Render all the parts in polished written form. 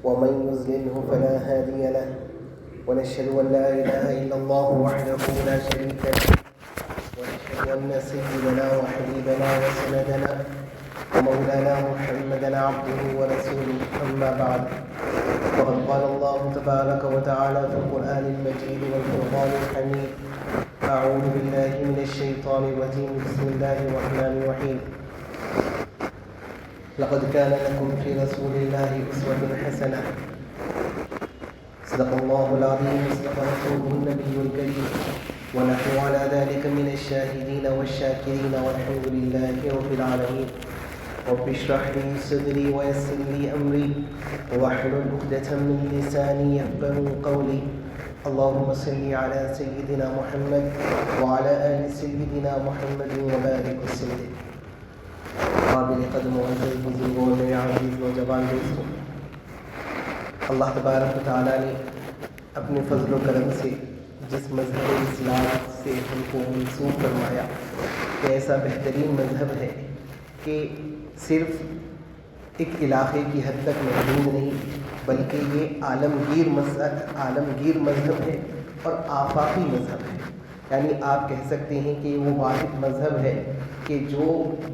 ومن يضلله فلا هادي له ونشهد أن لا إله إلا الله وحده لا شريك له ونشهد أن سيدنا وحبيبنا وسندنا ومولانا محمدا عبده ورسوله أما بعد فقد قال الله تبارك وتعالى في القرآن المجيد والفرقان الحميد أعوذ بالله من الشيطان الرجيم بسم الله الرحمن الرحيم لقد كان لكم في رسول الله أسوة حسنة صدق الله العظيم وصدق رسوله النبي الكريم ونحن على ذلك من الشاهدين والشاكرين والحمد لله رب العالمين رب اشرح لي صدري ويسر لي أمري واحلل عقدة من لساني يفقهوا قولي اللهم صل على سيدنا محمد وعلى آل سيدنا محمد وبارك وسلم. قابل قدم وعزیز بزرگوں اور میرے عزیز نوجوان دوستوں، اللہ تبارک و تعالیٰ نے اپنے فضل و کرم سے جس مذہب اسلام سے ہم کو منسوب فرمایا کہ ایسا بہترین مذہب ہے کہ صرف ایک علاقے کی حد تک محدود نہیں بلکہ یہ عالمگیر مذہب ہے اور آفاقی مذہب ہے. یعنی آپ کہہ سکتے ہیں کہ وہ واحد مذہب ہے کہ جو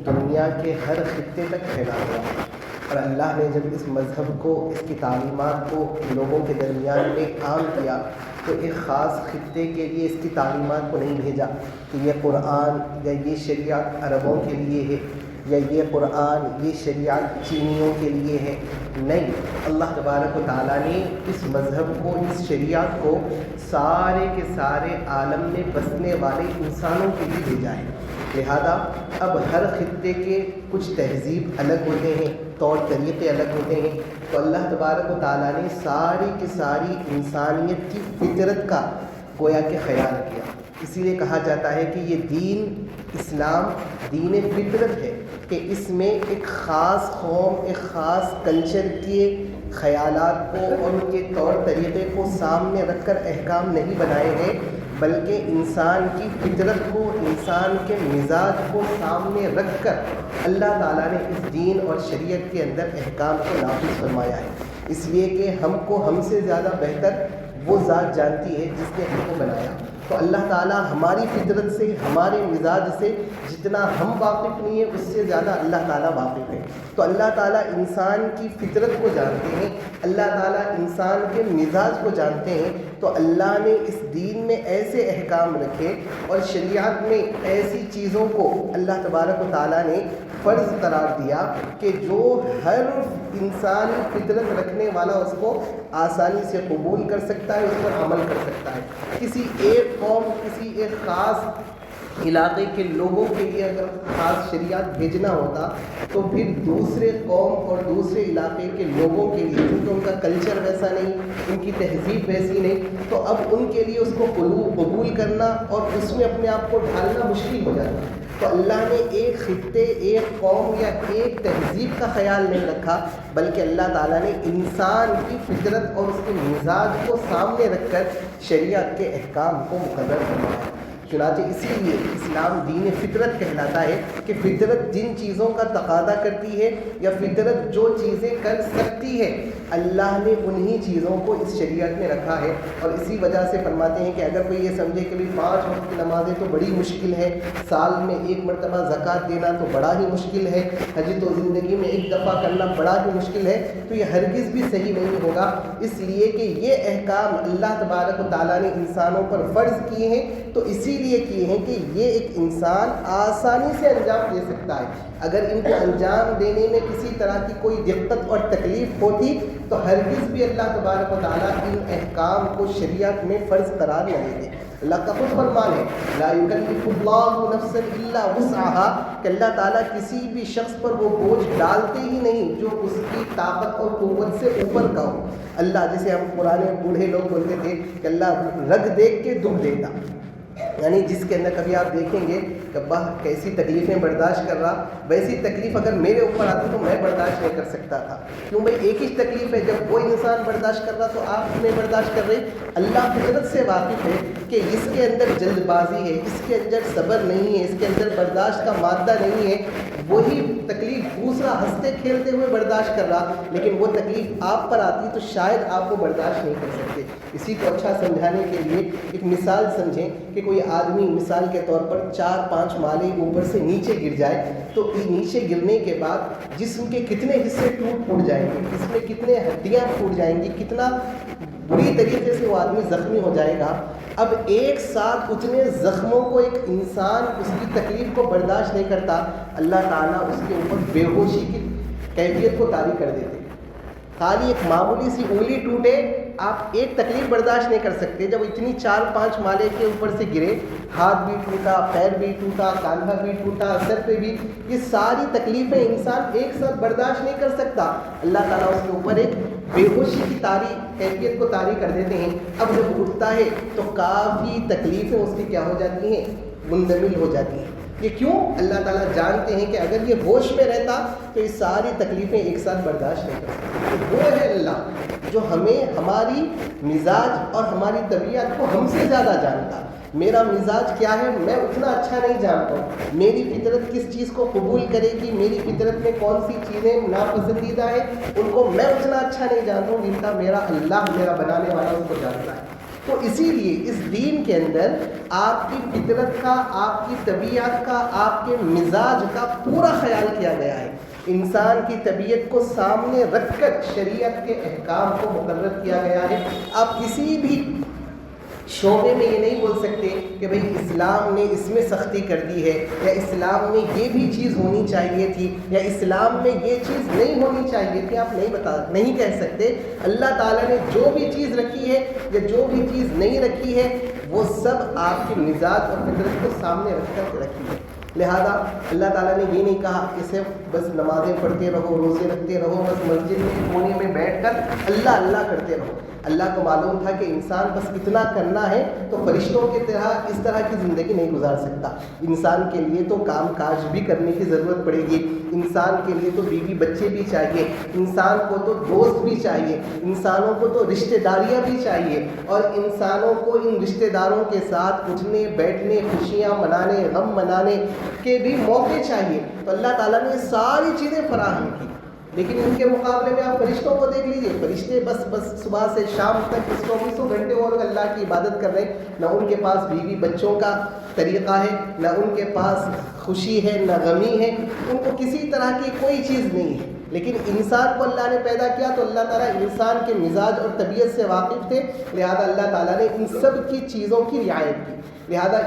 دنیا کے ہر خطے تک پھیلا ہوا ہے. اور اللہ نے جب اس مذہب کو، اس کی تعلیمات کو لوگوں کے درمیان میں عام کیا تو ایک خاص خطے کے لیے اس کی تعلیمات کو نہیں بھیجا کہ یہ قرآن یا یہ شریعت عربوں کے لیے ہے یا یہ قرآن یہ شریعت چینیوں کے لیے ہے. نہیں، اللہ تبارک و تعالیٰ نے اس مذہب کو، اس شریعت کو سارے کے سارے عالم میں بسنے والے انسانوں کے لیے بھیجا ہے. لہذا اب ہر خطے کے کچھ تہذیب الگ ہوتے ہیں، طور طریقے الگ ہوتے ہیں، تو اللہ تبارک و تعالیٰ نے ساری کی ساری انسانیت کی فطرت کا گویا کہ خیال کیا. اسی لیے کہا جاتا ہے کہ یہ دین اسلام دین فطرت ہے کہ اس میں ایک خاص قوم، ایک خاص کلچر کے خیالات کو اور ان کے طور طریقے کو سامنے رکھ کر احکام نہیں بنائے گئے بلکہ انسان کی فطرت کو، انسان کے مزاج کو سامنے رکھ کر اللہ تعالیٰ نے اس دین اور شریعت کے اندر احکام کو نافذ فرمایا ہے. اس لیے کہ ہم کو ہم سے زیادہ بہتر وہ ذات جانتی ہے جس نے ہم کو بنایا. تو اللہ تعالیٰ ہماری فطرت سے، ہمارے مزاج سے جتنا ہم واقف نہیں ہیں اس سے زیادہ اللہ تعالیٰ واقف ہے. تو اللہ تعالیٰ انسان کی فطرت کو جانتے ہیں، اللہ تعالیٰ انسان کے مزاج کو جانتے ہیں. تو اللہ نے اس دین میں ایسے احکام رکھے اور شریعت میں ایسی چیزوں کو اللہ تبارک و تعالیٰ نے فرض قرار دیا کہ جو ہر انسانی فطرت رکھنے والا اس کو آسانی سے قبول کر سکتا ہے، اس پر عمل کر سکتا ہے. کسی ایک قوم، کسی ایک خاص علاقے کے لوگوں کے لیے اگر خاص شریعت بھیجنا ہوتا تو پھر دوسرے قوم اور دوسرے علاقے کے لوگوں کے لیے، کیونکہ ان کا کلچر ویسا نہیں، ان کی تہذیب ویسی نہیں، تو اب ان کے لیے اس کو قبول کرنا اور اس میں اپنے آپ کو ڈھالنا مشکل ہو جاتا. تو اللہ نے ایک خطے، ایک قوم یا ایک تہذیب کا خیال نہیں رکھا بلکہ اللہ تعالیٰ نے انسان کی فطرت اور اس کے مزاج کو سامنے رکھ کر شریعت کے احکام کو مقرر فرمایا. چنانچہ اسی لیے اسلام دین فطرت کہلاتا ہے کہ فطرت جن چیزوں کا تقاضا کرتی ہے یا فطرت جو چیزیں کر سکتی ہے اللہ نے انہی چیزوں کو اس شریعت میں رکھا ہے. اور اسی وجہ سے فرماتے ہیں کہ اگر کوئی یہ سمجھے کہ 5 وقت کی نمازیں تو بڑی مشکل ہے، سال میں 1 مرتبہ زکوٰۃ دینا تو بڑا ہی مشکل ہے، حج تو زندگی میں 1 دفعہ کرنا بڑا ہی مشکل ہے، تو یہ ہرگز بھی صحیح نہیں ہوگا. اس لیے کہ یہ احکام اللہ تبارک و تعالیٰ نے انسانوں پر فرض کیے ہیں تو اسی لیے کیے ہیں کہ یہ ایک انسان آسانی سے انجام دے سکتا ہے. اگر ان کو انجام دینے میں کسی طرح کی کوئی دقت اور تکلیف ہوتی تو ہرگز بھی اللہ تبارک و تعالیٰ ان احکام کو شریعت میں فرض قرار نہ دیتے. اللہ کا خود فرمان ہے لا یکلف اللہ نفسا الا وسعها کہ اللہ تعالیٰ کسی بھی شخص پر وہ بوجھ ڈالتے ہی نہیں جو اس کی طاقت اور قوت سے اوپر کا ہو. اللہ، جسے ہم پرانے بوڑھے لوگ بولتے تھے کہ اللہ رگ دیکھ کے دکھ دیتا، یعنی جس کے اندر کبھی آپ دیکھیں گے کہ ابا کیسی تکلیفیں برداشت کر رہا, ویسی تکلیف اگر میرے اوپر آتی تو میں برداشت نہیں کر سکتا تھا. کیوں بھائی ایک ہی تکلیف ہے, جب وہ انسان برداشت کر رہا تو آپ نہیں برداشت کر رہے. اللہ فطرت سے واقف ہے کہ اس کے اندر جلد بازی ہے, اس کے اندر صبر نہیں ہے, اس کے اندر برداشت کا مادہ نہیں ہے. وہی تکلیف دوسرا ہنستے کھیلتے ہوئے برداشت کر رہا, لیکن وہ تکلیف آپ پر آتی تو شاید آپ وہ برداشت نہیں کر سکتے. اسی کو اچھا سمجھانے کے لیے ایک مثال سمجھیں کہ کوئی آدمی مثال کے طور پر 4-5 مالے اوپر سے نیچے گر جائے, تو نیچے گرنے کے بعد جسم کے کتنے حصے ٹوٹ جائیں گے, اس میں کتنے ہڈیاں پھوٹ جائیں گی, کتنا بری طریقے سے وہ آدمی زخمی ہو جائے گا. اب ایک ساتھ اتنے زخموں کو ایک انسان اس کی تکلیف کو برداشت نہیں کرتا, اللہ تعالیٰ اس کے اوپر بے ہوشی کی کیفیت کو طاری کر دیتے. خالی ایک معمولی سی انگلی ٹوٹے, آپ ایک تکلیف برداشت نہیں کر سکتے. جب اتنی 4-5 مالے کے اوپر سے گرے, ہاتھ بھی ٹوٹا, پیر بھی ٹوٹا, کاندھا بھی ٹوٹا, سر پہ بھی, یہ ساری تکلیفیں انسان ایک ساتھ برداشت نہیں کر سکتا. اللہ تعالیٰ اس کے اوپر ایک بے ہوشی کی طاری کیفیت کو طاری کر دیتے ہیں. اب جب اٹھتا ہے تو کافی تکلیفیں اس کی کیا ہو جاتی ہیں, منجمد ہو جاتی ہیں. یہ کیوں؟ اللہ تعالیٰ جانتے ہیں کہ اگر یہ ہوش میں رہتا تو یہ ساری تکلیفیں ایک ساتھ برداشت نہیں کر سکتے. تو وہ ہے اللہ جو ہمیں ہماری مزاج اور ہماری طبیعت کو ہم سے زیادہ جانتا. میرا مزاج کیا ہے میں اتنا اچھا نہیں جانتا ہوں, میری فطرت کس چیز کو قبول کرے گی, میری فطرت میں کون سی چیزیں ناپسندیدہ ہیں, ان کو میں اتنا اچھا نہیں جانتا ہوں جن کا میرا اللہ, میرا بنانے والا اس کو جانتا ہے. تو اسی لیے اس دین کے اندر آپ کی فطرت کا, آپ کی طبیعت کا, آپ کے مزاج کا پورا خیال کیا گیا ہے. انسان کی طبیعت کو سامنے رکھ کر شریعت کے احکام کو مقرر کیا گیا ہے. آپ کسی بھی شعبے میں یہ نہیں بول سکتے کہ بھئی اسلام نے اس میں سختی کر دی ہے, یا اسلام میں یہ بھی چیز ہونی چاہیے تھی, یا اسلام میں یہ چیز نہیں ہونی چاہیے تھی. آپ نہیں کہہ سکتے. اللہ تعالیٰ نے جو بھی چیز رکھی ہے یا جو بھی چیز نہیں رکھی ہے وہ سب آپ کے مزاج اور فطرت کو سامنے رکھ کر رکھی ہے. لہذا اللہ تعالیٰ نے یہ نہیں کہا کہ صرف بس نمازیں پڑھتے رہو, روزے رکھتے رہو, بس مسجد کے کونے میں بیٹھ کر اللہ اللہ کرتے رہو. اللہ کو معلوم تھا کہ انسان بس اتنا کرنا ہے تو فرشتوں کی طرح اس طرح کی زندگی نہیں گزار سکتا. انسان کے لیے تو کام کاج بھی کرنے کی ضرورت پڑے گی, انسان کے لیے تو بیوی بچے بھی چاہیے, انسان کو تو دوست بھی چاہیے, انسانوں کو تو رشتہ داریاں بھی چاہیے, اور انسانوں کو ان رشتہ داروں کے ساتھ اٹھنے بیٹھنے, خوشیاں منانے, غم منانے کے بھی موقع چاہیے. تو اللہ تعالیٰ نے ساری چیزیں فراہم کی. لیکن ان کے مقابلے میں آپ فرشتوں کو دیکھ لیجئے, فرشتے بس صبح سے شام تک 24 گھنٹے اور اللہ کی عبادت کر رہے ہیں. نہ ان کے پاس بیوی بچوں کا طریقہ ہے, نہ ان کے پاس خوشی ہے, نہ غمی ہے, ان کو کسی طرح کی کوئی چیز نہیں ہے. لیکن انسان کو اللہ نے پیدا کیا تو اللہ تعالیٰ انسان کے مزاج اور طبیعت سے واقف تھے, لہذا اللہ تعالیٰ نے ان سب کی چیزوں کی رعایت کی. لہذا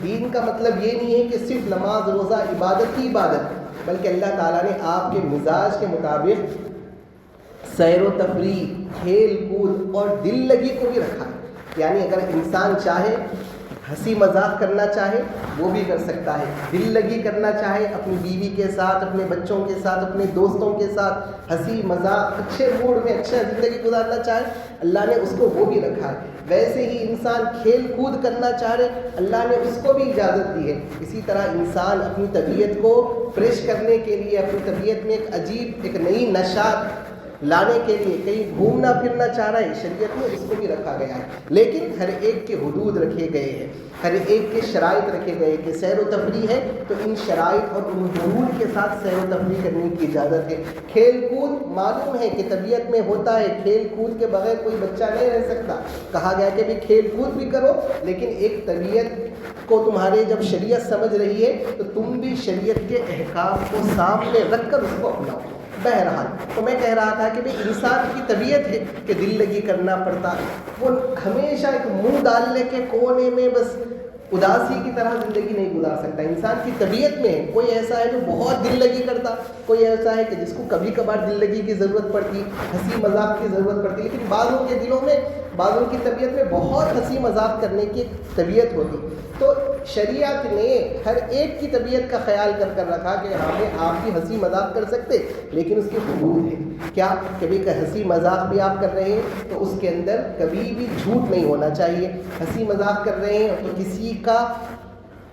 دین کا مطلب یہ نہیں ہے کہ صرف نماز روزہ عبادت کی عبادت, بلکہ اللہ تعالیٰ نے آپ کے مزاج کے مطابق سیر و تفریح, کھیل کود اور دل لگی کو بھی رکھا ہے. یعنی اگر انسان چاہے ہنسی مذاق کرنا چاہے وہ بھی کر سکتا ہے, دل لگی کرنا چاہے اپنی بیوی کے ساتھ, اپنے بچوں کے ساتھ, اپنے دوستوں کے ساتھ ہنسی مذاق اچھے موڈ میں اچھا زندگی گزارنا چاہے, اللہ نے اس کو وہ بھی رکھا ہے. ویسے ہی انسان کھیل کود کرنا چاہے اللہ نے اس کو بھی اجازت دی ہے. اسی طرح انسان اپنی طبیعت کو فریش کرنے کے لیے, اپنی طبیعت میں ایک عجیب ایک نئی نشاط لانے کے لیے کہیں گھومنا پھرنا چاہ رہا ہے, شریعت میں اس کو بھی رکھا گیا ہے. لیکن ہر ایک کے حدود رکھے گئے ہیں, ہر ایک کے شرائط رکھے گئے کہ سیر و تفریح ہے تو ان شرائط اور ان حدود کے ساتھ سیر و تفریح کرنے کی اجازت ہے. کھیل کود معلوم ہے کہ طبیعت میں ہوتا ہے, کھیل کود کے بغیر کوئی بچہ نہیں رہ سکتا. کہا گیا کہ بھی کھیل کود بھی کرو, لیکن ایک طبیعت کو تمہارے جب شریعت سمجھ رہی ہے تو تم بھی شریعت کے احکام کو سامنے رکھ کر اس کو اپناؤ. بہرحال تو میں کہہ رہا تھا کہ بھئی انسان کی طبیعت ہے کہ دل لگی کرنا پڑتا, وہ ہمیشہ ایک منہ ڈالنے کے کونے میں بس اداسی کی طرح زندگی نہیں گزار سکتا. انسان کی طبیعت میں کوئی ایسا ہے جو بہت دل لگی کرتا, کوئی ایسا ہے کہ جس کو کبھی کبھار دل لگی کی ضرورت پڑتی, ہنسی مذاق کی ضرورت پڑتی, لیکن بعضوں کے دلوں میں, بعضوں کی طبیعت میں بہت ہنسی مذاق کرنے کی طبیعت ہوتی. تو شریعت نے ہر ایک کی طبیعت کا خیال کر کر رکھا کہ ہمیں آپ بھی ہنسی مذاق کر سکتے, لیکن اس کی حدود ہے. کیا کبھی کہ ہنسی مذاق بھی آپ کر رہے ہیں تو اس کے اندر کبھی بھی جھوٹ نہیں ہونا چاہیے. ہنسی مذاق کر رہے ہیں تو کسی کا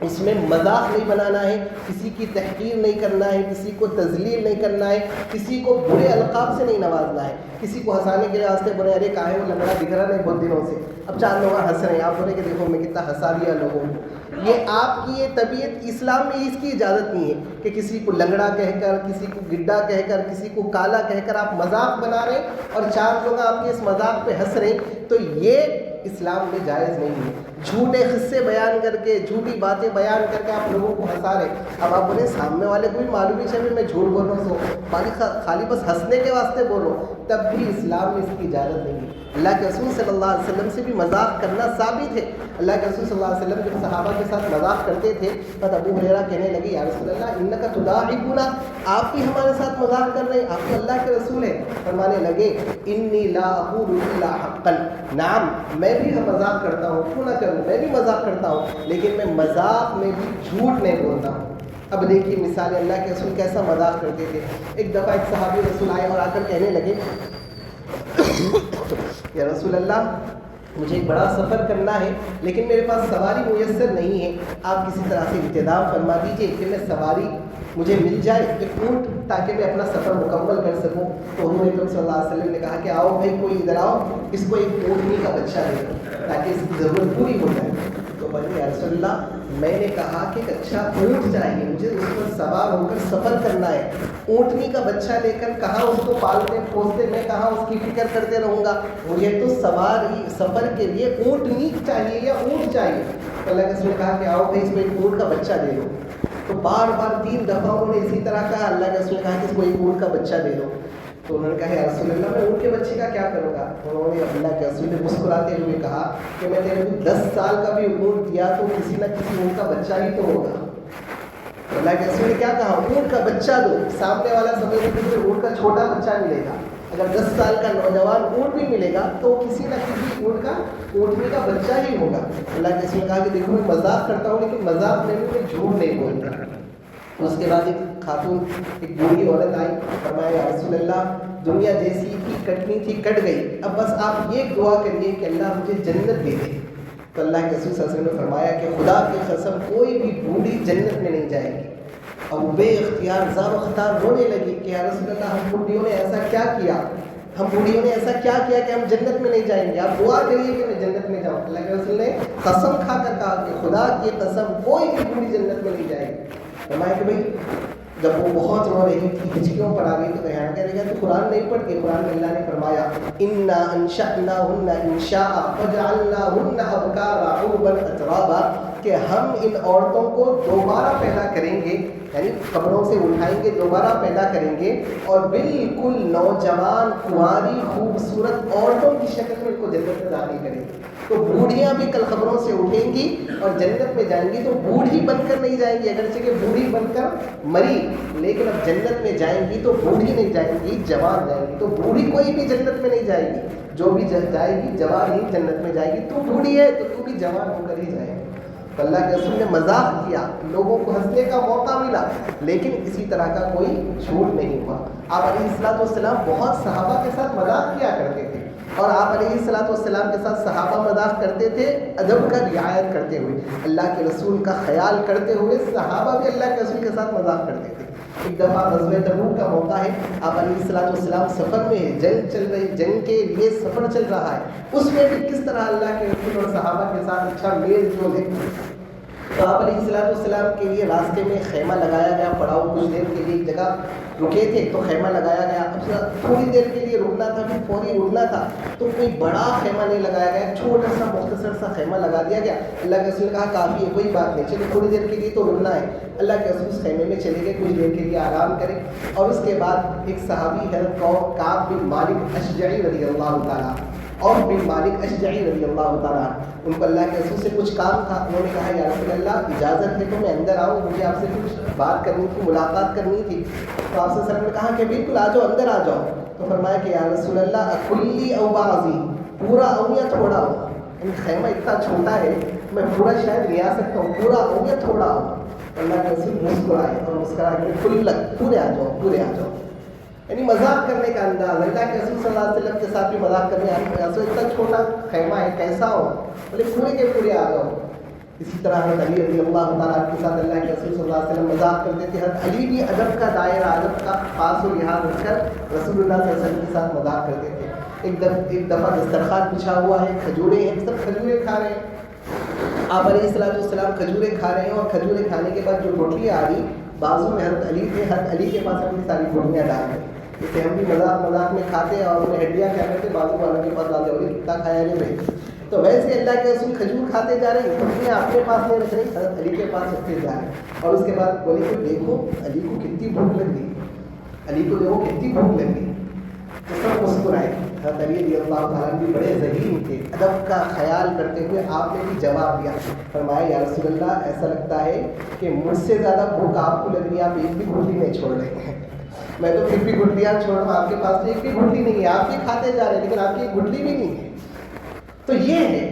اس میں مذاق نہیں بنانا ہے، کسی کی تحقیر نہیں کرنا ہے، کسی کو تذلیل نہیں کرنا ہے، کسی کو برے القاب سے نہیں نوازنا ہے، کسی کو ہنسانے کے واسطے بولے ارے کہاں ہے وہ لنگڑا دکھ رہا نہیں بہت دنوں سے، اب 4 لوگ ہنس رہے ہیں، آپ بولے کہ دیکھو میں کتنا ہنسا دیا لوگوں کو. یہ آپ کی یہ طبیعت، اسلام میں اس کی اجازت نہیں ہے کہ کسی کو لنگڑا کہہ کر، کسی کو گڈھا کہہ کر، کسی کو کالا کہہ کر آپ مذاق بنا رہے ہیں اور 4 لوگ آپ کے اس مذاق پہ ہنس رہے ہیں، تو یہ اسلام میں جائز نہیں ہے. جھوٹے قصے بیان کر کے، جھوٹی باتیں بیان کر کے آپ لوگوں کو ہنسا رہے. اب آپ بولے سامنے والے کو بھی معلوم ہی چلے میں جھوٹ بول رہا ہوں، خالی بس ہنسنے کے واسطے بولو، تب بھی اسلام میں اس کی اجازت نہیں ہے. اللہ کے رسول صلی اللہ علیہ وسلم سے بھی مذاق کرنا ثابت ہے. اللہ کے رسول صلی اللہ علیہ وسلم جب صحابہ کے ساتھ مذاق کرتے تھے تو ابو ہریرہ کہنے لگے یا رسول اللہ انک تداعبنا، آپ بھی ہمارے ساتھ مذاق کر رہے ہیں، آپ تو اللہ کے رسول ہیں. فرمانے لگے انی لا اقول الا حقا، نعم میں بھی مذاق کرتا ہوں، کیوں نہ کروں، میں بھی مذاق کرتا ہوں، لیکن میں مذاق میں بھی جھوٹ نہیں بولتا ہوں. اب دیکھیے مثال اللہ کے رسول کیسا مذاق کرتے تھے. ایک دفعہ ایک صحابی رسول آئے اور آ کر کہنے لگے یا رسول اللہ مجھے ایک بڑا سفر کرنا ہے لیکن میرے پاس سواری میسر نہیں ہے، آپ کسی طرح سے انتظام فرما دیجئے کہ میں سواری مجھے مل جائے، ایک اونٹ، تاکہ میں اپنا سفر مکمل کر سکوں. تو حضور اکرم صلی اللہ علیہ وسلم نے کہا کہ آؤ بھائی کوئی ادھر آؤ، اس کو ایک اونٹنی کا بچہ دے دو تاکہ اس کی ضرورت پوری ہو جائے. تو بھائی یا رسول اللہ میں نے کہا کہ ایک اچھا اونٹ چاہیے، مجھے اس پر سوار ہو کر سفر کرنا ہے، اونٹنی کا بچہ لے کر کہاں اس کو پالتے پوستے، میں کہاں اس کی فکر کرتے رہوں گا، مجھے تو سواری سفر کے لیے اونٹنی چاہیے یا اونٹ چاہیے. تو اللہ کے رسول نے کہا کہ آؤ بھائی اس کو ایک اونٹ کا بچہ دے دو. تو بار بار 3 دفعہ انہوں نے اسی طرح کہا. اللہ کے رسول نے کہا کہ اس کو ایک اونٹ کا بچہ دے دو. تو انہوں نے کہا یا رسول اللہ میں اونٹ کے بچے کا کیا کروں گا. انہوں نے اللہ کے رسول نے مسکراتے ہوئے کہا کہ میں تیرے کو 10 سال کا بھی اونٹ دیا تو کسی نہ کسی اونٹ کا بچہ ہی تو ہوگا. تو اللہ کے رسول نے کیا کہا، اونٹ کا بچہ دو. سامنے والا سمجھ کہ مجھے اونٹ کا چھوٹا بچہ ملے گا، اگر 10 سال کا نوجوان اونٹ بھی ملے گا تو کسی نہ کسی اونٹنی کا بچہ ہی ہوگا. اللہ کے رسول نے کہا کہ دیکھو میں مذاق کرتا ہوں لیکن مذاق میں بھی میں جھوٹ نہیں بولتا. اس کے بعد ایک خاتون، ایک بوڑھی عورت آئی، فرمایا یا رسول اللہ دنیا جیسی تھی کٹنی تھی کٹ گئی، اب بس آپ یہ دعا کریے کہ اللہ مجھے جنت دے دے. تو اللہ کے رسول صلی اللہ علیہ وسلم نے فرمایا کہ خدا کی قسم کوئی بھی بوڑھی جنت میں نہیں جائے گی. اب وہ بے اختیار زار و خطار رونے لگی کہ یا رسول اللہ ہم بوڑھیوں نے ایسا کیا کیا، ہم بوڑھیوں نے ایسا کیا کیا کہ ہم جنت میں نہیں جائیں گے، آپ دعا کریے کہ میں جنت میں جاؤں. اللہ کے رسول نے قسم کھا کر کہا کہ خدا کی قسم کوئی بھی بوڑھی جنت میں نہیں جائے گی. فرمایا کہ بھائی جب وہ بہت رو رہی تھی، ہچکیوں پر آ گئی تو کہنا کہنے لگا تو قرآن نہیں پڑھتے. قرآن میں اللہ نے فرمایا انا انشأناہن انشاء فجعلناہن ابکارا عربا اترابا، کہ ہم ان عورتوں کو دوبارہ پیدا کریں گے، یعنی قبروں سے اٹھائیں گے، دوبارہ پیدا کریں گے اور بالکل نوجوان کنواری خوبصورت عورتوں کی شکل میں ان کو جنت میں داخل کریں گے. تو بوڑھیاں بھی کل قبروں سے اٹھیں گی اور جنت میں جائیں گی، تو بوڑھی بن کر نہیں جائیں گی، اگرچہ کہ بوڑھی بن کر مری، لیکن اب جنت میں جائیں گی تو بوڑھی نہیں جائیں گی، جوان جائیں گی. تو بوڑھی کوئی بھی جنت میں نہیں جائے گی، جو بھی جائے گی جوان ہی جنت میں جائے گی. تو بوڑھی ہے تو بھی جوان ہو کر ہی جائے گی. تو اللہ کے رسول نے مذاق کیا، لوگوں کو ہنسنے کا موقع ملا، لیکن اسی طرح کا کوئی جھوٹ نہیں ہوا. آپ علیہ الصلوۃ والسلام بہت صحابہ کے ساتھ مذاق کیا کرتے تھے، اور آپ علیہ الصلوۃ والسلام کے ساتھ صحابہ مذاق کرتے تھے ادب کا رعایت کرتے ہوئے، اللہ کے رسول کا خیال کرتے ہوئے. صحابہ بھی اللہ کے رسول کے ساتھ مذاق کرتے تھے. ایک دفعہ غزوہ تبوک کا موقع ہے، آپ علیہ الصلوۃ والسلام سفر میں ہے، جنگ چل رہی، جنگ کے لیے سفر چل رہا ہے، اس میں بھی کس طرح اللہ کے رسول اور صحابہ کے ساتھ اچھا میل جول ہے. تو آپ علیہ الصلوۃ والسلام کے لیے راستے میں خیمہ لگایا گیا، پڑاؤ کچھ دیر کے لیے ایک جگہ رکے تھے تو خیمہ لگایا گیا. اب تھوڑی دیر کے لیے رکنا تھا، پھر فوری اڑنا تھا، تو کوئی بڑا خیمہ نہیں لگایا گیا، چھوٹا سا مختصر سا خیمہ لگا دیا گیا. اللہ کے رسول نے کہا کافی ہے، کوئی بات نہیں، چلو تھوڑی دیر کے لیے تو رکنا ہے. اللہ کے رسول اس خیمے میں چلے گئے، کچھ دیر کے لیے آرام کریں. اور اس کے بعد ایک صحابی حضرت کعب بن مالک اشجعی رضی اللہ تعالیٰ، اور بن مالک اشجعی رضی اللہ تعالیٰ، ان کو اللہ کے رسول سے کچھ کام تھا. انہوں نے کہا یا رسول اللہ اجازت ہے تو میں اندر آؤں، مجھے آپ سے کچھ بات کرنی تھی، ملاقات کرنی تھی. تو آپ سے نے کہا کہ بالکل آ جاؤ، اندر آ جاؤ. تو فرمایا کہ یا رسول اللہ اکلی او بعضی، پورا آؤں یا تھوڑا ہوں، یعنی خیمہ اتنا چھوٹا ہے میں پورا شاید نہیں آ سکتا ہوں، پورا آؤں یا تھوڑا ہوں. اللہ کے رسول مسکرائے اور مسکرا کے کلک پورے آ جاؤ، پورے آ جاؤ، یعنی مذاق کرنے کا انداز. اللہ کے رسول صلی اللہ علیہ وسلم کے ساتھ بھی مذاق کرنے اتنا چھوٹا خیمہ ہے کیسا ہو، بولے پورے کے پورے آ جاؤ. اسی طرح حضرت علی رضی اللہ تعالیٰ کے ساتھ اللہ کے رسول صلی اللہ علیہ وسلم مذاق کرتے تھے. حضرت علی بھی ادب کا دائرہ، ادب کا پاس و لحاظ رکھ کر رسول اللہ صلی اللہ علیہ وسلم کے ساتھ مذاق کرتے تھے. ایک دفعہ دسترخوان بچھا ہوا ہے، کھجوریں ہیں، سب کھجوریں کھا رہے ہیں. آپ علیہ السلام کھجوریں کھا رہے ہیں، اور کھجوریں کھانے کے بعد جو روٹیاں آ رہی بازو میں حضرت علی تھے، حضرت علی کے پاس اپنی ساری روٹیاں ڈال دیں. جسے ہم بھی مذاق میں کھاتے ہیں اور اپنے ہڈیاں کیا کرتے بازو والوں کے پاس ڈالتے ہوئے کتنا کھایا نہیں بھائی. تو ویسے اللہ کے رسول کھجور کھاتے جا رہے ہیں، روٹیاں اپنے پاس نہیں رکھ رہے، حضرت علی کے پاس رکھتے جا رہے ہیں. اور اس کے بعد بولے کہ دیکھو علی کو کتنی بھوک لگ گئی، علی کو دیکھو کتنی بھوک لگ گئی. تو سب مسکرائے. حضرت علی رضی اللہ تعالیٰ بھی بڑے ذہین تھے، ادب کا خیال کرتے ہوئے آپ نے بھی جواب دیا. فرمایا یا رسول اللہ ایسا لگتا ہے کہ مجھ سے زیادہ بھوک آپ کو لگ رہی ہے، آپ ایک بھی گھٹلی نہیں چھوڑ رہے ہیں. میں تو پھر بھی گھٹلیاں چھوڑ رہا ہوں، آپ کے پاس تو ایک بھی گھٹلی نہیں ہے، آپ بھی کھاتے جا رہے ہیں لیکن آپ کی ایک گھٹلی بھی نہیں ہے. تو یہ ہے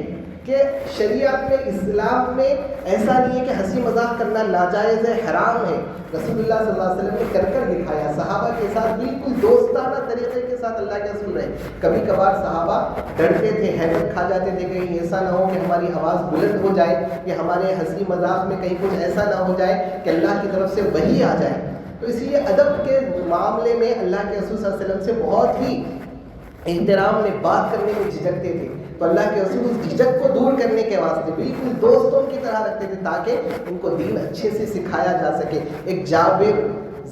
کہ شریعت میں، اسلام میں ایسا نہیں ہے کہ ہنسی مذاق کرنا ناجائز ہے، حرام ہے. رسول اللہ صلی اللہ علیہ وسلم نے کر کر دکھایا. صحابہ کے ساتھ بالکل دوستانہ طریقے کے ساتھ اللہ کے رسول رہے. کبھی کبھار صحابہ ڈرتے تھے، حیرت کھا جاتے تھے کہیں ایسا نہ ہو کہ ہماری آواز بلند ہو جائے، یا ہمارے ہنسی مذاق میں کہیں کچھ ایسا نہ ہو جائے کہ اللہ کی طرف سے وحی آ جائے. تو اس لیے ادب کے معاملے میں اللہ کے رسول صلی اللہ علیہ وسلم سے بہت ہی احترام میں بات کرنے میں جھجکتے تھے. تو اللہ کے رسول اس جھجک کو دور کرنے کے واسطے بالکل دوستوں کی طرح رکھتے تھے تاکہ ان کو دین اچھے سے سکھایا جا سکے. ایک جابر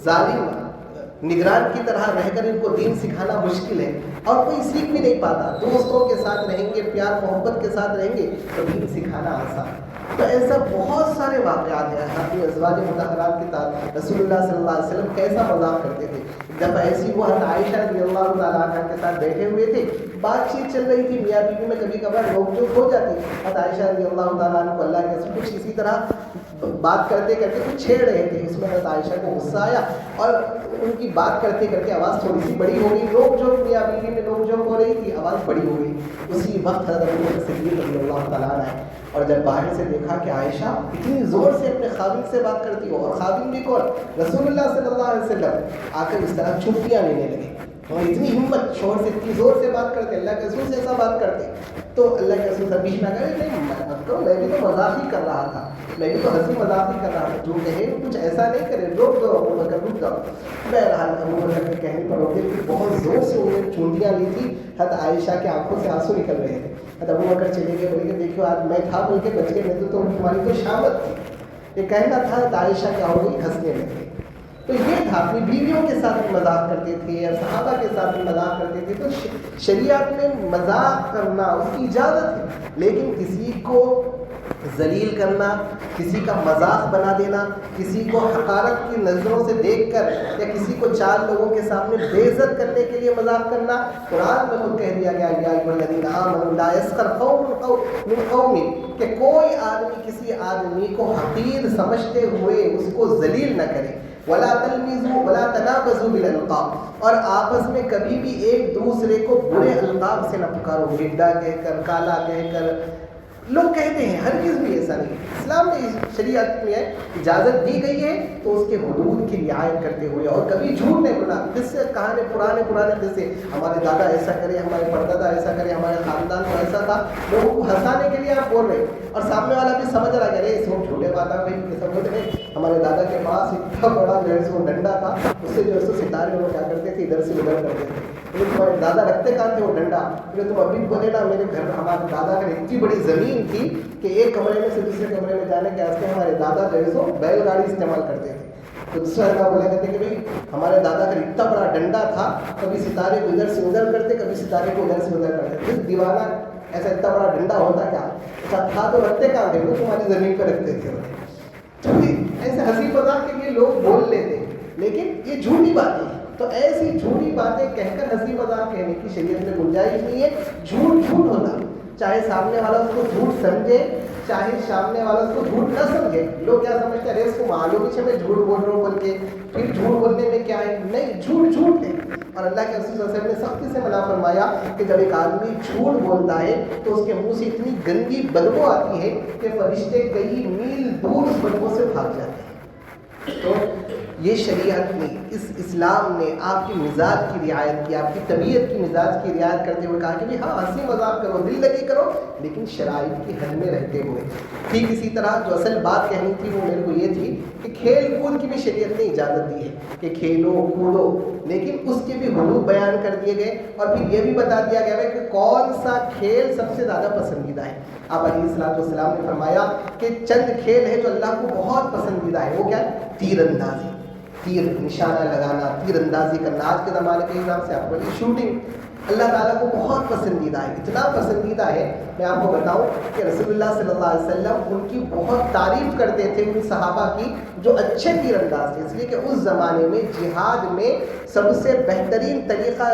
ظالم نگران کی طرح رہ کر ان کو دین سکھانا مشکل ہے اور کوئی سیکھ بھی نہیں پاتا. دوستوں کے ساتھ رہیں گے، پیار محبت کے ساتھ رہیں گے تو دین سکھانا آسان. تو ایسا بہت سارے واقعات ہیں. اپنی ازواج مطہرات کے ساتھ رسول اللہ صلی اللہ علیہ وسلم کیسا مذاق کرتے تھے. ایک دفعہ ایسی وہ حضرت عائشہ رضی اللہ تعالیٰ عنہ کے ساتھ بیٹھے ہوئے تھے، بات چیت چل رہی تھی، میاں بیوی میں کبھی کبھار روک ٹوک ہو جاتی. حضرت عائشہ رضی اللہ تعالیٰ عنہ کو اللہ کے رسول کچھ اسی طرح بات کرتے کرتے کچھ چھیڑ رہے تھے. اس میں حضرت عائشہ کو غصہ آیا اور ان کی بات کرتے کرتے آواز تھوڑی سی بڑی ہو گئی. روک جوک میاں بیوی میں روک جوک ہو رہی تھی، آواز بڑی ہو گئی. اسی وقت حضرت ابوبکر صدیق رضی اللہ تعالیٰ عنہ آئے اور جب باہر سے دیکھا کہ عائشہ اتنی زور سے اپنے خاوند سے بات کرتی ہو، اور خاوند بھی کون؟ رسول اللہ صلی اللہ علیہ وسلم، آ کر اس طرح چھٹیاں لینے لگے. اور اتنی ہمت، شوہر سے اتنی زور سے بات کرتے، اللہ کے رسول سے ایسا بات کرتے. تو اللہ کے رسول بیچ نہ کرے، نہیں مت کرو، میں بھی تو مذاق ہی کر رہا تھا، میں بھی تو ہنسی مذاق ہی کر رہا تھا، جو کہے کچھ ایسا نہیں کرے، روک دو ابوبکر، رک جاؤ. بہرحال ابوبکر کے کہنے پر روکے کہ بہت زور سے انہوں نے چونٹیاں لی تھی. حضرت عائشہ کے آنکھوں سے آنسو نکل رہے تھے. حضرت ابوبکر چلے گئے، بولے کہ دیکھو آج میں تھا بول کے بچ گئے، نہیں تو تمہاری تو شامت تھی. یہ کہنا تھا. حضرت عائشہ کیا ہو گئی؟ ہنسنے لگے. تو یہ تھا، اپنی بیویوں کے ساتھ بھی مذاق کرتے تھے اور صحابہ کے ساتھ بھی مذاق کرتے تھے. تو شریعت میں مذاق کرنا اس کی اجازت ہے، لیکن کسی کو ذلیل کرنا، کسی کا مذاق بنا دینا، کسی کو حقارت کی نظروں سے دیکھ کر یا کسی کو چار لوگوں کے سامنے بے عزت کرنے کے لیے مذاق کرنا، قرآن میں خود کہہ دیا گیا یا ایھا الذین آمنوا لا یسخر قوم من قوم، کہ کوئی آدمی کسی آدمی کو حقیر سمجھتے ہوئے اس کو ذلیل نہ کرے. ولا تلمزوا ولا تنابزوا بالالقاب، اور آپس میں کبھی بھی ایک دوسرے کو برے القاب سے نہ پکارو، گڈا کہہ کر، کالا کہہ کر. لوگ کہتے ہیں، ہرگز بھی ایسا نہیں. اسلام میں شریعت میں اجازت دی گئی ہے تو اس کے حدود کی رعایت کرتے ہوئے. اور کبھی جھوٹ نہیں بولا. جس سے کہانے پرانے قصے، ہمارے دادا ایسا کرے، ہمارے پردادا ایسا کرے، ہمارے خاندان کو ایسا تھا، لوگوں کو ہنسانے کے لیے آپ بول رہے ہیں اور سامنے والا بھی سمجھ رہا کہ اس میں جھوٹے بات آ گئی. سمجھ رہے ہمارے دادا کے پاس اتنا بڑا جو ہے سو ڈنڈا تھا، اس سے جو ہے سو ستارے لوگ کیا کرتے تھے، ادھر سے ادھر کرتے تھے. تمہارے دادا رکھتے کہاں تھے وہ ڈنڈا؟ تم ابھی بولے نا میرے گھر ہمارے دادا کا اتنی بڑی زمین تھی کہ ایک کمرے میں سے دوسرے کمرے میں جانے کے واسطے ہمارے دادا جو ہے سو بیل گاڑی استعمال کرتے تھے. تو دوسرا لڑکا بولا کرتے کہ بھائی ہمارے دادا کا اتنا بڑا ڈنڈا تھا، کبھی ستارے کو ادھر سے ادھر کرتے، کبھی ستارے کو ادھر سے ادھر کرتے. پھر دیوانہ ایسا اتنا بڑا ڈنڈا ہوتا کیا ایسا تھا تو رکھتے کہاں تھے؟ وہ تمہاری زمین پہ رکھتے تھے. ایسے ہنسی مذاق کے لیے لوگ بول لیتے، لیکن یہ جھوٹی باتیں ہیں. تو ایسی جھوٹی باتیں کہہ کر ہنسی مذاق کہنے کی شریعت میں گنجائش نہیں ہے. جھوٹ جھوٹ ہونا، چاہے سامنے والا اس کو جھوٹ سمجھے، چاہے سامنے والا اس کو جھوٹ نہ سمجھے. لوگ کیا سمجھتے ہیں، ارے اس کو معلوم ہے میں جھوٹ بول رہا ہوں بول کے، پھر جھوٹ بولنے میں کیا ہے؟ نہیں، جھوٹ جھوٹ ہے. اور اللہ کے رسول صلی اللہ علیہ وسلم نے سختی سے منع فرمایا کہ جب ایک آدمی جھوٹ بولتا ہے تو اس کے منہ سے اتنی گندی بدبو آتی ہے کہ فرشتے کئی میل دور اس بدبو سے بھاگ جاتے ہیں. تو یہ شریعت نے، اس اسلام نے آپ کی مزاج کی رعایت کی، آپ کی طبیعت کی مزاج کی رعایت کرتے ہوئے کہا کہ ہاں ہنسی مذاق کرو، دل لگی کرو، لیکن شرائط کی حد میں رہتے ہوئے۔ ٹھیک اسی طرح جو اصل بات کہنی تھی وہ میرے کو یہ تھی کہ کھیل کود کی بھی شریعت نے اجازت دی ہے کہ کھیلو کودو، لیکن اس کے بھی حدود بیان کر دیے گئے، اور پھر یہ بھی بتا دیا گیا ہے کہ کون سا کھیل سب سے زیادہ پسندیدہ ہے۔ آپ علیہ الصلوۃ والسلام نے فرمایا کہ چند کھیل ہے جو اللہ کو بہت پسندیدہ ہے، وہ کیا ہے؟ تیر اندازی، تیر نشانہ لگانا، تیر اندازی کرنا، آج کے زمانے کے حساب سے آپ کو شوٹنگ اللہ تعالیٰ کو بہت پسندیدہ ہے، اتنا پسندیدہ ہے میں آپ کو بتاؤں کہ رسول اللہ صلی اللہ علیہ وسلم ان کی بہت تعریف کرتے تھے، ان صحابہ کی جو اچھے تیر انداز تھے، اس لیے کہ اس زمانے میں جہاد میں سب سے بہترین طریقہ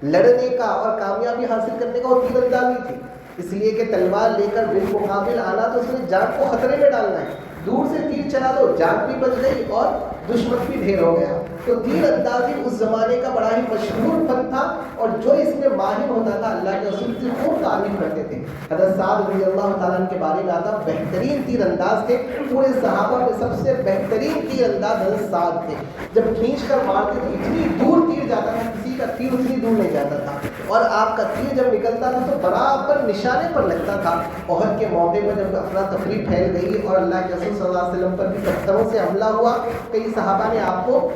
لڑنے کا اور کامیابی حاصل کرنے کا وہ تیر اندازی تھی، اس لیے کہ تلوار لے کر بالمقابل آنا تو اس میں جان کو خطرے میں ڈالنا ہے، دور سے تیر چلا دو جان بھی بچ گئی اور دشمن بھی ڈھیر ہو گیا۔ تو تیر اندازی اس زمانے کا بڑا ہی مشہور فن تھا، اور جو اس میں ماہر ہوتا تھا اللہ کے رسول کی خوب تعریف کرتے تھے۔ حضرت سعد رضی اللہ تعالیٰ عنہ کے بارے میں آتا بہترین تیر انداز تھے، پورے صحابہ میں سب سے بہترین تیر انداز حضرت سعد تھے، جب کھینچ کر مارتے تھے اتنی دور تیر جاتا تھا، کسی کا تیر اتنی دور نہیں جاتا تھا، اور آپ کا تیر جب نکلتا تھا تو برابر نشانے پر لگتا تھا۔ احد کے موقع میں جب افراتفری پھیل گئی اور اللہ کے رسول صلی اللہ علیہ وسلم پر بھی پتھروں سے حملہ ہوا، کئی صحابہ نے آپ کو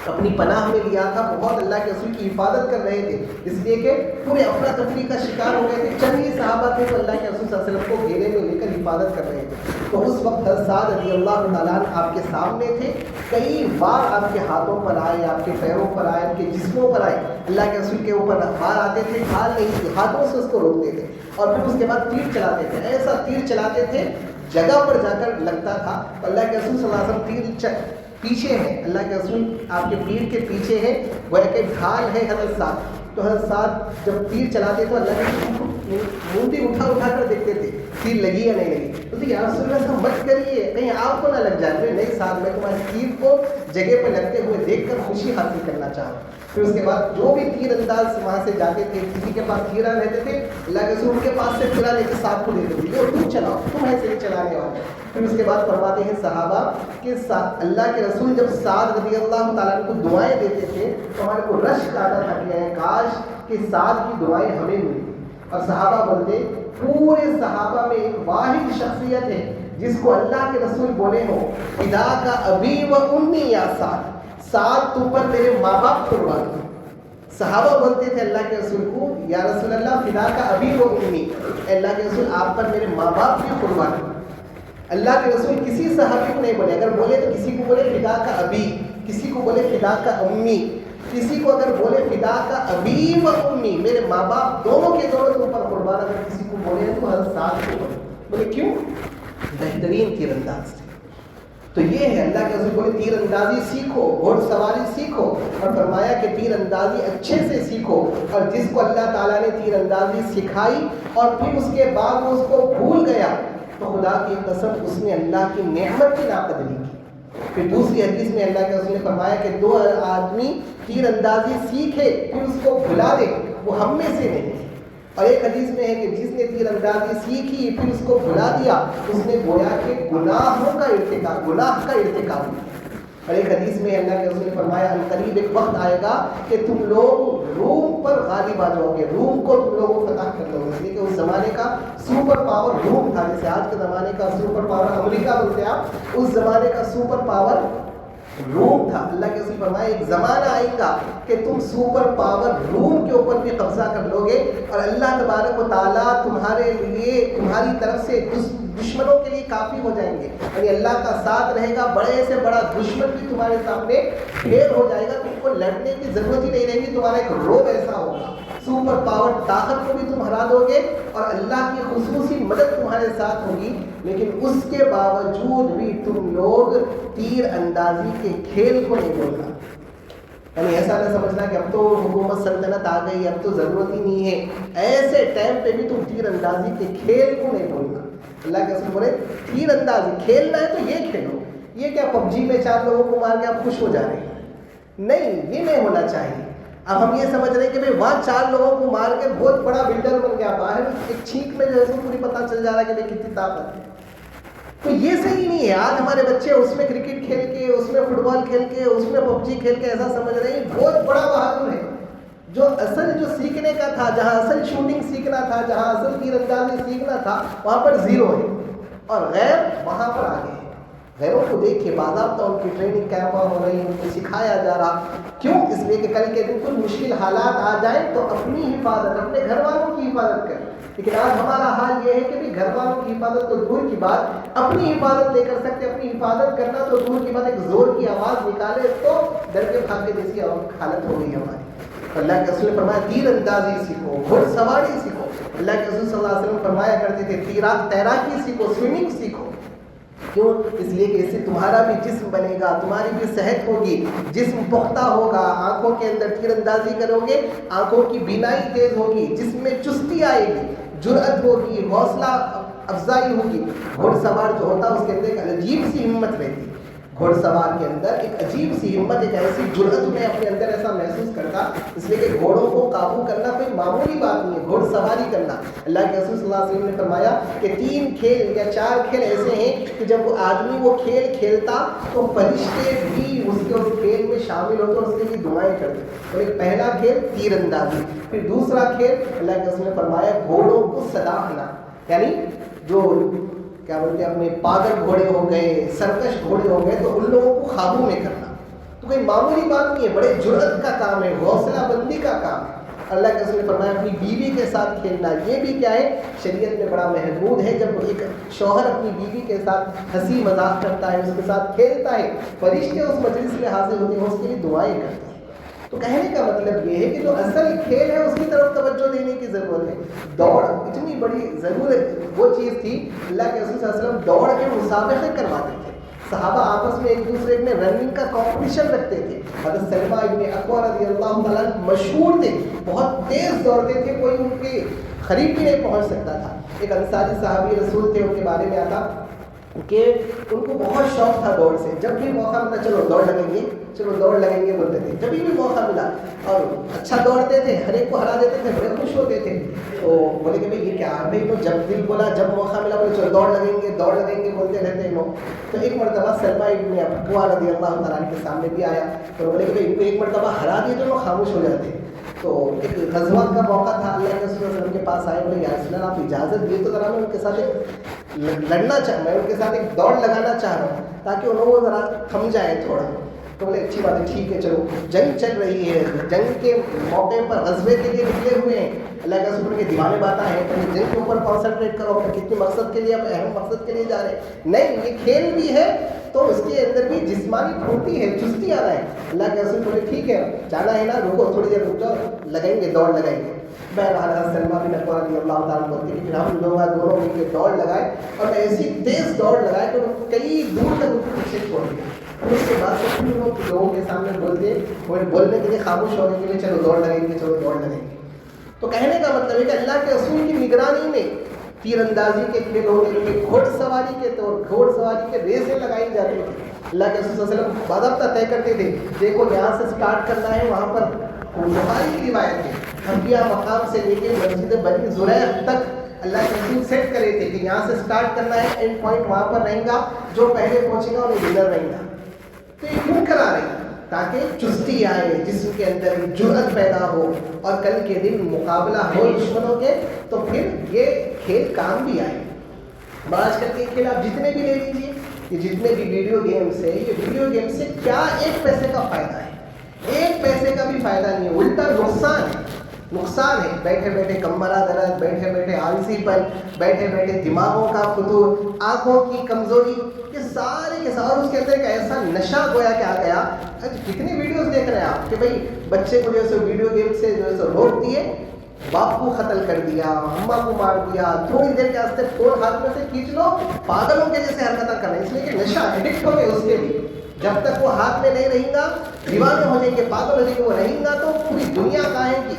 اپنی پناہ میں لیا تھا، بہت اللہ کے رسول کی حفاظت کر رہے تھے، اس لیے کہ پورے افراتفری کا شکار ہو گئے تھے، چند ہی صحابہ تھے تو اللہ کے رسول صلی اللہ علیہ وسلم کو گھیرے میں لے کر حفاظت کر رہے تھے۔ تو اس وقت حضرت سعد رضی اللہ تعالیٰ عنہ آپ کے سامنے تھے، کئی بار آپ کے ہاتھوں پر آئے، آپ کے پیروں پر آئے، آپ کے جسموں پر آئے، اللہ کے رسول کے اوپر بار آتے تھے، ڈھال نہیں تھی، ہاتھوں سے اس کو روکتے تھے، اور پھر اس کے بعد تیر چلاتے تھے، ایسا تیر چلاتے تھے جگہ پر جا کر لگتا تھا۔ اللہ کے رسول صلی اللہ علیہ وسلم تیر پیچھے ہے، اللہ کے رسول آپ کے پیٹھ کے پیچھے ہے، وہ ایک ڈھال ہے حضرت سعد، تو حضرت سعد جب تیر چلاتے تو اللہ کے منڈی اٹھا کر دیکھتے تھے تیر لگی یا نہیں لگی، تو یا رسول اللہ ایسا مت کریے کہیں آپ کو نہ لگ جائے، نہیں سعد میں تمہاری تیر کو جگہ پہ لگتے ہوئے دیکھ کر خوشی حاصل کرنا چاہوں۔ پھر اس کے بعد جو بھی تیر انداز وہاں سے جاتے تھے، کسی کے پاس تیرا رہتے تھے، اللہ کے رسول ان کے پاس سے تیرا لے کے صاحب کو دیتے تھے، تم چلاؤ، تم ایسے ہی چلانے والے۔ پھر اس کے بعد فرماتے ہیں صحابہ کہ اللہ کے رسول جب سعد رضی اللہ تعالیٰ عنہ کو دعائیں دیتے تھے تو ہمارے کو رشک آتا تھا کہ کاش کہ سعد کی دعائیں ہمیں ملتی، اور صحابہ بولتے پورے صحابہ میں ایک واحد شخصیت ہے جس کو اللہ کے رسول بولے ہو فدا کا ابی و امی یا سعد، سعد تم پر میرے ماں باپ قربان۔ صحابہ بولتے تھے اللہ کے رسول کو یا رسول اللہ فدا کا ابی و امی، اللہ کے رسول آپ پر میرے ماں باپ بھی قربان۔ اللہ کے رسول کسی صحابی کو نہیں بولے، اگر بولے تو کسی کو بولے فدا کا ابی، کسی کو بولے فدا کا امی، کسی کو اگر بولے فدا کا ابی و امی، میرے ماں باپ دونوں کے دونوں تم پر قربان، اگر کسی کو بولے تو حضرت سعد کو بولے کیوں؟ بہترین تیر انداز تھے۔ تو یہ ہے اللہ کے رسول بولے تیر اندازی سیکھو، گھوڑ سواری سیکھو، اور فرمایا کہ تیر اندازی اچھے سے سیکھو، اور جس کو اللہ تعالیٰ نے تیر اندازی سکھائی اور پھر اس کے بعد وہ اس کو بھول گیا تو خدا کی قسم اس نے اللہ کی نعمت کی ناقدری کی۔ پھر دوسری حدیث میں اللہ کے رسول نے فرمایا کہ دو آدمی تیر اندازی سیکھے پھر اس کو بھلا دے، وہ ہم میں سے نہیں ہے، اور ایک حدیث میں ہے کہ جس نے تیر اندازی سیکھی پھر اس کو بھلا دیا اس نے گویا کہ گناہ کا ارتکاب کیا۔ اور ایک حدیث میں اللہ کے رسول نے فرمایا قریب ایک وقت آئے گا کہ تم لوگ روم پر غالب آ جاؤ گے، روم کو تم لوگوں فتح کر لو گے، اس لیے کہ اس زمانے کا سپر پاور روم تھا، جیسے آج کے زمانے کا سپر پاور امریکہ بولتے ہیں آپ، اس زمانے کا سپر پاور روم تھا۔ اللہ کے رسول فرمایا ایک زمانہ آئے گا کہ تم سپر پاور روم کے اوپر بھی قبضہ کر لو گے، اور اللہ تبارک و تعالیٰ تمہارے لیے تمہاری طرف سے دشمنوں کے لیے کافی ہو جائیں گے، یعنی اللہ کا ساتھ رہے گا، بڑے سے بڑا دشمن بھی تمہارے سامنے ڈھیر ہو جائے گا، تم کو لڑنے کی ضرورت ہی نہیں رہے گی، تمہارا ایک روب ایسا ہوگا، سپر پاور طاقت کو بھی تم ہرا دو گے اور اللہ کی خصوصی مدد تمہارے ساتھ ہوگی، لیکن اس کے باوجود بھی تم لوگ تیر اندازی کے کھیل کو نہیں بولنا، یعنی ایسا نہ سمجھنا کہ اب تو حکومت سلطنت آ گئی اب تو ضرورت ہی نہیں ہے، ایسے ٹائم پہ بھی تم تیر اندازی کے کھیل کو نہیں بولنا۔ اللہ کے رسول بولے تیر اندازی کھیلنا ہے تو یہ کھیلو، یہ کیا پب جی میں 4 لوگوں کو مار کے آپ خوش ہو جا رہے ہیں، نہیں، یہ نہیں ہونا چاہیے۔ اب ہم یہ سمجھ رہے ہیں کہ بھائی وہاں 4 لوگوں کو مار کے بہت بڑا بلڈر بن گیا، باہر ایک چھینک میں جو ہے پوری پتہ چل جا رہا ہے کہ بھائی کتنی طاقت ہے، تو یہ صحیح نہیں ہے. آج ہمارے بچے اس میں کرکٹ کھیل کے، اس میں فٹ بال کھیل کے، اس میں پب جی کھیل کے ایسا سمجھ رہے ہیں بہت بڑا بہادر ہے. جو اصل جو سیکھنے کا تھا، جہاں اصل شوٹنگ سیکھنا تھا، جہاں اصل تیر اندازی سیکھنا تھا، وہاں پر زیرو ہے، اور غیر وہاں پر آگے ہے. غیروں کو دیکھ کے باضابطہ ان کی ٹریننگ کیمپ ہو رہی ہے، ان کو سکھایا جا رہا. کیوں؟ اس لیے کہ کل کے دن کوئی مشکل حالات آ جائیں تو اپنی حفاظت، اپنے گھر والوں کی حفاظت کریں. لیکن آج ہمارا حال یہ ہے کہ بھی گھر والوں کی حفاظت تو دور کی بات، اپنی حفاظت نہیں کر سکتے. اپنی حفاظت کرنا تو دور کی بات، ایک زور کی آواز نکالے تو ڈر کے بھاگنے جیسی حالت ہو گئی ہماری. اللہ کے رسول نے فرمایا تیر اندازی سیکھو، گھڑ سواری سیکھو. اللہ کے رسول صلی اللہ علیہ وسلم فرمایا کرتے تھے تیراکی سیکھو، سوئمنگ سیکھو. کیوں؟ اس لیے کہ اس سے تمہارا بھی جسم بنے گا، تمہاری بھی صحت ہوگی، جسم پختہ ہوگا. آنکھوں کے اندر تیر اندازی کرو گے، آنکھوں کی بینائی تیز ہوگی، جسم میں چستی آئے گی، جرأت ہوگی، حوصلہ افزائی ہوگی. گھوڑ سوار جو ہوتا ہے اس کے اندر ایک عجیب سی ہمت رہتی ہے. گھوڑ سوار کے اندر ایک عجیب سی ہمت، ایک ایسی جرأت میں اپنے اندر ایسا محسوس کرتا. اس لیے کہ گھوڑوں کو قابو کرنا کوئی معمولی بات نہیں ہے، گھوڑ سواری کرنا. اللہ کے رسول صلی اللہ علیہ وسلم نے فرمایا کہ 3 کھیل یا 4 کھیل ایسے ہیں کہ جب وہ آدمی وہ کھیل کھیلتا تو فرشتے بھی اس کھیل میں شامل ہوتے اور اس کے لیے دعائیں کرتے. اور ایک پہلا کھیل تیر اندازی، پھر دوسرا کھیل اللہ کے رسول نے فرمایا گھوڑوں کو سداہنا، یعنی جو کیا بولتے ہیں اپنے پاگل گھوڑے ہو گئے، سرکش گھوڑے ہو گئے، تو ان لوگوں کو قابو میں کرنا. تو کوئی معمولی بات نہیں ہے، بڑے جرأت کا کام ہے، حوصلہ بندی کا کام ہے. اللہ کے رسول نے فرمایا اپنی بیوی کے ساتھ کھیلنا، یہ بھی کیا ہے شریعت میں بڑا محدود ہے. جب ایک شوہر اپنی بیوی کے ساتھ ہنسی مذاق کرتا ہے، اس کے ساتھ کھیلتا ہے، فرشتے اس مجلس میں حاضر ہوتے ہیں، اس کے لیے دعائیں کرتے ہیں. تو کہنے کا مطلب یہ ہے کہ جو اصل کھیل ہے اس کی طرف توجہ دینے کی ضرورت ہے. دوڑ اتنی بڑی ضرورت وہ چیز تھی. اللہ کے رسول صلی اللہ علیہ وسلم دوڑ کے مسابقے کرواتے تھے. صحابہ آپس میں ایک دوسرے میں رننگ کا کمپٹیشن رکھتے تھے. حضرت سلمہ ابن اکوع رضی اللہ تعالیٰ مشہور تھے، بہت تیز دوڑتے تھے، کوئی ان کے قریب بھی نہیں پہنچ سکتا تھا. ایک انصاری صحابی رسول تھے، ان کے بارے میں آتا کہ ان کو بہت شوق تھا دوڑ سے. جب بھی موقع ملا چلو دوڑ لگیں گے، چلو دوڑ لگیں گے بولتے تھے. جب بھی موقع ملا اور اچھا دوڑتے تھے، ہر ایک کو ہرا دیتے تھے، بڑے خوش ہوتے تھے. تو بولے کہ بھائی یہ کیا ہے بھائی، تو جب دل بولا، جب موقع ملا بولے چلو دوڑ لگیں گے، دوڑ لگیں گے بولتے رہتے ہیں لوگ. تو ایک مرتبہ سلمہ ابن اکوع رضی اللہ تعالیٰ عنہ کے سامنے بھی آیا تو بولے کہ بھائی ان کو ایک مرتبہ ہرا دیے تو لوگ خاموش ہو جاتے. تو ایک غزوہ کا موقع تھا، اللہ کے رسول صلی اللہ علیہ وسلم کے پاس آئے، بولے یا رسول اللہ آپ اجازت دیے تو ذرا میں ان کے ساتھ ایک لڑنا میں ان کے ساتھ ایک دوڑ لگانا چاہ رہا ہوں تاکہ ان لوگوں کو ذرا تھم جائے تھوڑا. تو بولے اچھی بات ہے، ٹھیک ہے چلو. جنگ چل رہی ہے، جنگ کے موقع پر غزوے کے لیے نکلے ہوئے ہیں. اللہ کے رسول کے دیوانے باتیں ہیں، پہلے جنگ کے اوپر کانسنٹریٹ کرو، کتنے مقصد کے لیے، اہم مقصد کے لیے جا رہے ہیں. نہیں، یہ کھیل بھی ہے تو اس کے اندر بھی جسمانی پھرتی ہے، چستی آ رہا ہے. اللہ کے رسول بولے ٹھیک ہے جانا ہے نا، رکو تھوڑی دیر رک جاؤ، لگائیں گے دوڑ لگائیں گے. بہرحال سلمہ بن اکوع رضی اللہ تعالیٰ بولتے ہیں کہ ہم لوگ دونوں مل کے دوڑ لگائے اور ایسی تیز دوڑ لگائے کہ کئی دور تک ان کو پیچھے چھوڑ دیا. اس کے بعد سے لوگوں کے سامنے بولنے کے لیے خاموش ہونے کے لیے چلو دوڑ لگیں گے، چلو دوڑ لگیں گے. تو کہنے کا مطلب ہے کہ اللہ کے رسول کی نگرانی میں تیر اندازی کے کھیل ہوتے تھے، گھوڑ سواری کے ریسیں لگائی جاتی تھی. اللہ کے رسول صلی اللہ علیہ وسلم باضابطہ طے کرتے تھے، دیکھو یہاں سے سٹارٹ کرنا ہے، وہاں پر بخاری کی روایت ہے انبیاء مقام سے لے کے مسجد بنی زریح تک اللہ کے رسول سیٹ کرے تھے کہ یہاں سے سٹارٹ کرنا ہے، اینڈ پوائنٹ وہاں پر رہیں گا، جو پہلے پہنچے گا انہیں ونر رہیں گا. تو یہ کیوں کرا رہے ہیں؟ تاکہ چستی آئے، جسم کے اندر جرأت پیدا ہو، اور کل کے دن مقابلہ ہو دشمنوں کے تو پھر یہ کھیل کام بھی آئے. آج کل کے کھیل آپ جتنے بھی لے لیجیے، یہ جتنے بھی ویڈیو گیمس ہیں، یہ ویڈیو گیم سے کیا 1 پیسے کا فائدہ ہے؟ 1 پیسے کا بھی فائدہ نہیں ہے، الٹا نقصان ہے. بیٹھے بیٹھے کمرہ درد، بیٹھے بیٹھے آلسی پن، بیٹھے بیٹھے دماغوں کا فتور، آنکھوں کی کمزوری، یہ سارے کے سارے. اس کے اندر ایک ایسا نشہ گویا کہ آ گیا. کتنی ویڈیوز دیکھ رہے ہیں آپ کہ بھائی بچے کو جو ہے ویڈیو گیم سے جو ہے روک دیے، باپ کو قتل کر دیا، اماں کو مار دیا، تھوڑی دیر کے واسطے فون ہاتھ میں سے کھینچ لو، پاگلوں کے جیسے حرکتیں کریں. اس لیے کہ نشہ ایڈکٹ ہو گئے اس کے لیے. جب تک وہ ہاتھ میں نہیں رہیں گا، دیوانے ہو جائیں گے، پاگل ہو جائیں گے، وہ رہیں گا تو پوری دنیا کہیں گی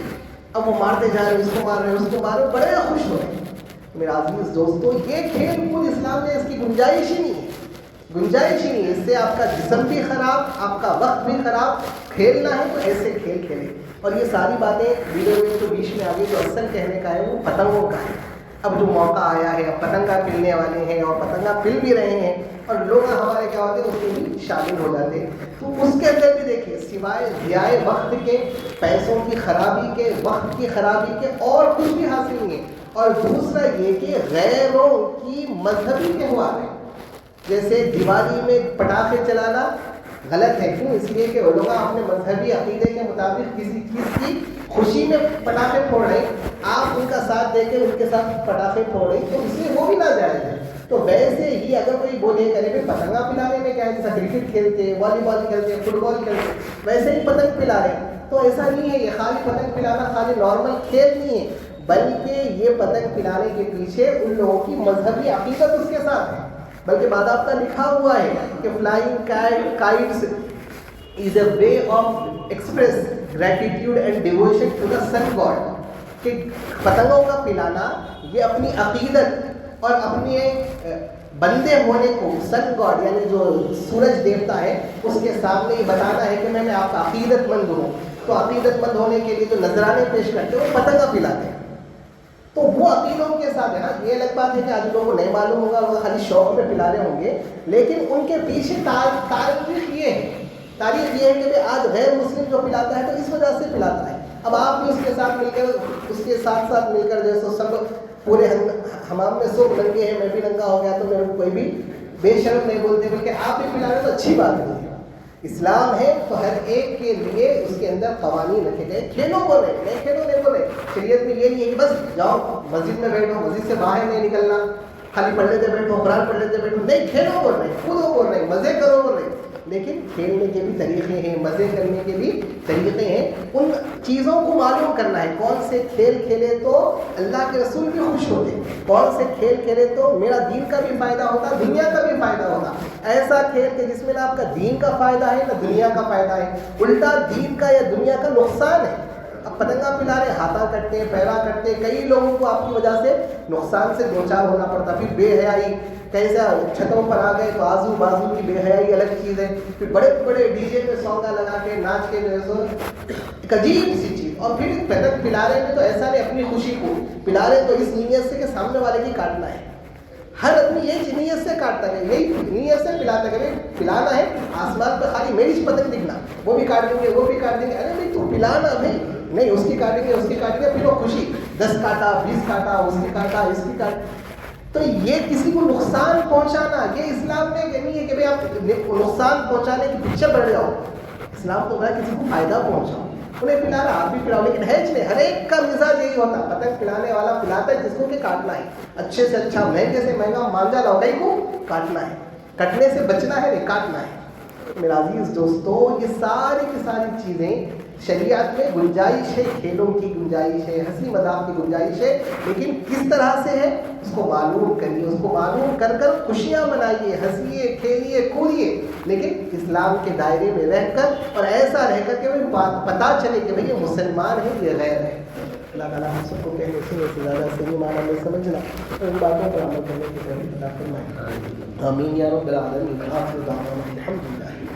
اب وہ مارتے جا رہے ہیں، اس کو مار رہے ہیں، اس کو مار رہے ہیں، بڑے خوش ہو رہے ہیں. میرے عزیز دوستو، یہ کھیل کود اسلام میں اس کی گنجائش ہی نہیں ہے، گنجائش ہی نہیں ہے. اس سے آپ کا جسم بھی خراب، آپ کا وقت بھی خراب. کھیلنا ہے تو ایسے کھیل کھیلیں. اور یہ ساری باتیں ویڈیو گیم کے بیچ میں آگے جو اصل کہنے کا ہے وہ پتنگوں کا ہے. اب جو موقع آیا ہے اب پتنگا پلنے والے ہیں اور پتنگا پل بھی رہے ہیں اور لوگ ہمارے کیا ہوتے ہیں اس میں بھی شامل ہو جاتے ہیں. تو اس کے اندر بھی دیکھیے سوائے ضیاء وقت کے، پیسوں کی خرابی کے، وقت کی خرابی کے اور کچھ بھی حاصل نہیں ہے. اور دوسرا یہ کہ غیروں کی مذہبی تہوار ہے، جیسے دیوالی میں پٹاخے چلانا غلط ہے. کیوں؟ اس لیے کہ وہ لوگ اپنے مذہبی عقیدے کے مطابق کسی چیز کی خوشی میں پٹاخے پھوڑ رہے ہیں، آپ ان کا ساتھ دے کے ان کے ساتھ پٹاخے پھوڑ رہے ہیں، تو اس لیے وہ بھی ناجائز ہے. تو ویسے ہی اگر کوئی بولے کرے کہ پتنگا پلانے میں کیا ہے، جیسا کرکٹ کھیلتے، والی بال کھیلتے، فٹ بال کھیلتے، ویسے ہی پتنگ پلا رہے ہیں. تو ایسا نہیں ہے، یہ خالی پتنگ پلانا خالی نارمل کھیل نہیں ہے، بلکہ یہ پتنگ پلانے کے پیچھے ان لوگوں کی مذہبی عقیدت اس کے ساتھ ہے. بلکہ باضابطہ لکھا ہوا ہے کہ flying kites is a way of express gratitude and devotion to the sun god. کہ پتنگوں کا پلانا یہ اپنی عقیدت اور اپنے بندے ہونے کو سن گاڈ یعنی جو سورج دیوتا ہے اس کے سامنے یہ بتانا ہے کہ میں آپ کا عقیدت مند ہوں. تو عقیدت مند ہونے کے لیے جو نذرانے پیش کرتے ہیں وہ پتنگا پلاتے ہیں. تو وہ عقیدوں کے ساتھ ہے. ہاں یہ الگ بات ہے کہ آج لوگوں کو نہیں معلوم ہوگا، وہ خالی شوق میں پلا رہے ہوں گے، لیکن ان کے پیچھے تاریخ یہ ہے. تاریخ یہ ہے کہ آج غیر مسلم جو پلاتا ہے تو اس وجہ سے پلاتا ہے. اب آپ بھی اس کے ساتھ مل کر، اس کے ساتھ مل کر جیسے سب پورے حمام میں سب ننگے ہیں، میں بھی ننگا ہو گیا تو میں کوئی بھی بے شرم نہیں بولتے، بلکہ آپ بھی پلا رہے تو اچھی بات نہیں ہے. اسلام ہے تو ہر ایک کے لیے اس کے اندر قوانین رکھے گئے. کھیلوں کو نہیں کھیلو نہیں بولے. شریعت میں یہ نہیں ہے کہ بس جاؤ مسجد میں بیٹھو، مسجد سے باہر نہیں نکلنا، خالی پڑھ لیتے بیٹھو، قرآن پڑھ لیتے بیٹھو. نہیں، کھیلو بول رہے، کودو بول رہے، مزے کرو بول رہے. لیکن کھیلنے کے بھی طریقے ہیں، مزے کرنے کے بھی طریقے ہیں. ان چیزوں کو معلوم کرنا ہے. کون سے کھیل کھیلے تو اللہ کے رسول بھی خوش ہوتے، کون سے کھیل کھیلے تو میرا دین کا بھی فائدہ ہوتا، دنیا کا بھی فائدہ ہوتا. ایسا کھیل کہ جس میں نہ آپ کا دین کا فائدہ ہے نہ دنیا کا فائدہ ہے، الٹا دین کا یا دنیا کا نقصان ہے. اب پتنگا پلا رہے، ہاتھا کٹتے ہیں، پیرا کٹتے، کئی لوگوں کو آپ کی وجہ سے نقصان سے دوچار ہونا پڑتا. پھر بے حیائی، کیسا چھتوں پر آ گئے تو آزو بازو کی بے حیائی الگ چیز ہے. پھر بڑے بڑے ڈی جے پہ سونگا لگا کے ناچ کے جو ہے سو ایک عجیب سی چیز. اور پھر پتنگ پلا رہے ہیں تو ایسا نہیں اپنی خوشی کو پلا رہے تو اس نیت سے کہ سامنے والے کی کاٹنا ہے. ہر آدمی یہی نیت سے کاٹتا ہے، یہی نیت سے پلاتا ہے کہ پلانا ہے. آسمان پہ خالی میری پتنگ دکھنا، وہ بھی کاٹ دیں گے، وہ بھی کاٹ دیں گے. ارے بھائی تو پلانا بھائی، نہیں اس کی کاٹیں گے، اس کی کاٹیں گے، پھر وہ خوشی 10 کاٹا 20 کاٹا، اس کی کاٹا اس کی کاٹا. تو یہ کسی کو نقصان پہنچانا، یہ اسلام میں نہیں ہے کہ بھائی آپ نقصان پہنچانے کے پیچھے بڑھ جاؤ. اسلام تو بڑا کسی کو فائدہ پہنچاؤ. انہیں پلانا آپ بھی پلاؤ، لیکن ہے نہیں. ہر ایک کا مزاج یہی ہوتا، پتنگ پلانے والا پلاتا ہے جس کو کہ کاٹنا ہے، اچھے سے اچھا مہنگے سے مہنگا مانجا لوٹائی کو کاٹنا ہے، کٹنے سے بچنا ہے نہیں کاٹنا ہے. میرا عزیز دوستو، یہ ساری کی ساری چیزیں شریعت میں گنجائش ہے، کھیلوں کی گنجائش ہے، ہنسی مذاق کی گنجائش ہے، لیکن کس طرح سے ہے اس کو معلوم کریے، اس کو معلوم کر کر خوشیاں منائیے، ہنسیے، کھیلیے، کودیے، لیکن اسلام کے دائرے میں رہ کر اور ایسا رہ کر کہ پتہ چلے کہ بھئی یہ مسلمان ہے، یہ غیر ہے. اللہ تعالیٰ ہم سب کو کہنے سے زیادہ صحیح معنی میں سمجھنا اور ان باتوں پر عمل کرنے کی توفیق عطا فرمائے. آمین یا رب العالمین. آخر دعوانا الحمدللہ.